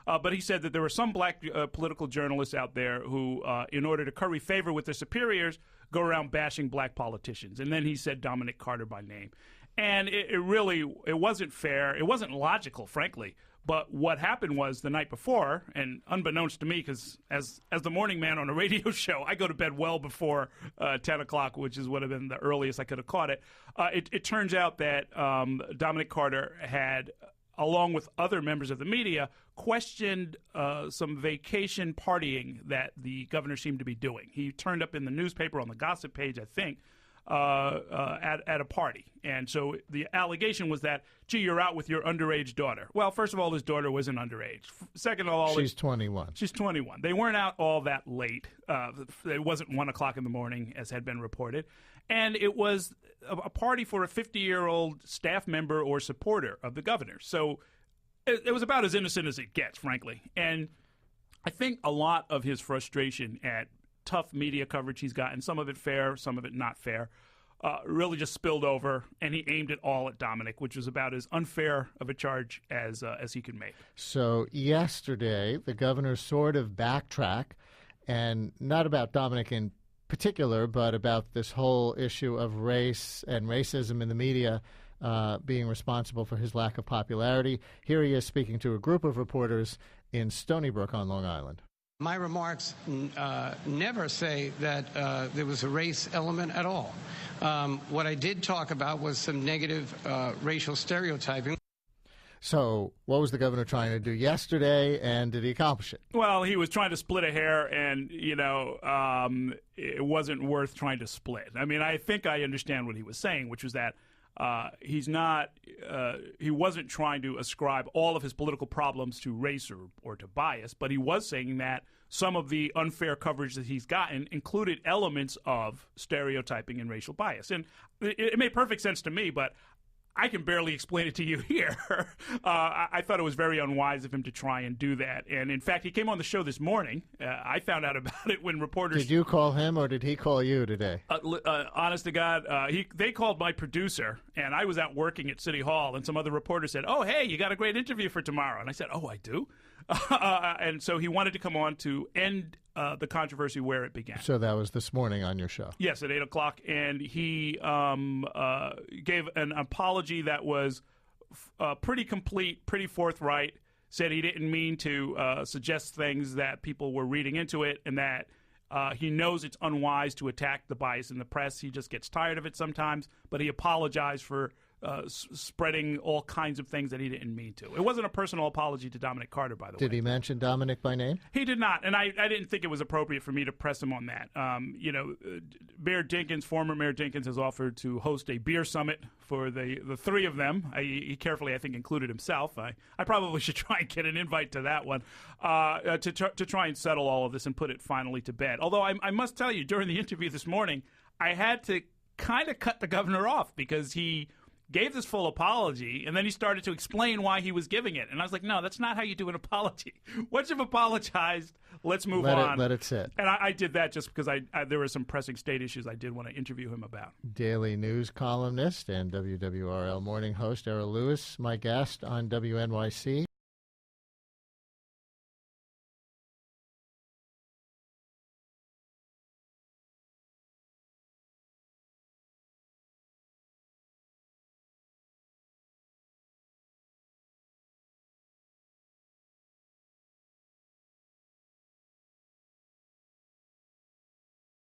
But he said that there were some black political journalists out there who, in order to curry favor with their superiors, go around bashing black politicians. And then he said Dominic Carter by name. And it wasn't fair. It wasn't logical, frankly. But what happened was the night before, and unbeknownst to me, because as the morning man on a radio show, I go to bed well before 10 o'clock, which is would have been the earliest I could have caught it. It turns out that Dominic Carter had, along with other members of the media, questioned some vacation partying that the governor seemed to be doing. He turned up in the newspaper on the gossip page, I think, at a party. And so the allegation was that, gee, you're out with your underage daughter. Well, first of all, his daughter wasn't underage. Second of all, she's 21. She's 21. They weren't out all that late. It wasn't 1 o'clock in the morning, as had been reported. And it was a party for a 50-year-old staff member or supporter of the governor. So it was about as innocent as it gets, frankly. And I think a lot of his frustration at tough media coverage he's gotten, some of it fair, some of it not fair, really just spilled over, and he aimed it all at Dominic, which was about as unfair of a charge as he could make. So yesterday, the governor sort of backtracked, and not about Dominic in particular, but about this whole issue of race and racism in the media being responsible for his lack of popularity. Here he is speaking to a group of reporters in Stony Brook on Long Island. My remarks never say that there was a race element at all. What I did talk about was some negative racial stereotyping. So what was the governor trying to do yesterday, and did he accomplish it? Well, he was trying to split a hair, and, it wasn't worth trying to split. I mean, I think I understand what he was saying, which was that he wasn't trying to ascribe all of his political problems to race or to bias, but he was saying that some of the unfair coverage that he's gotten included elements of stereotyping and racial bias. And it made perfect sense to me, but I can barely explain it to you here. I thought it was very unwise of him to try and do that. And, in fact, he came on the show this morning. I found out about it when reporters... Did you call him, or did he call you today? Honest to God, they called my producer, and I was out working at City Hall, and some other reporter said, oh, hey, you got a great interview for tomorrow. And I said, oh, I do? And so he wanted to come on to end the controversy where it began. So that was this morning on your show? Yes, at 8 o'clock. And he gave an apology that was pretty complete, pretty forthright, said he didn't mean to suggest things that people were reading into it, and that he knows it's unwise to attack the bias in the press. He just gets tired of it sometimes, but he apologized for spreading all kinds of things that he didn't mean to. It wasn't a personal apology to Dominic Carter, by the way. Did he mention Dominic by name? He did not, and I didn't think it was appropriate for me to press him on that. Mayor Dinkins, former Mayor Dinkins, has offered to host a beer summit for the three of them. He carefully, I think, included himself. I probably should try and get an invite to that one to try and settle all of this and put it finally to bed. Although I must tell you, during the interview this morning, I had to kind of cut the governor off because he gave this full apology, and then he started to explain why he was giving it. And I was like, no, that's not how you do an apology. Once you've apologized, let's move on. Let it sit. And I did that just because there were some pressing state issues I did want to interview him about. Daily News columnist and WWRL morning host Errol Louis, my guest on WNYC.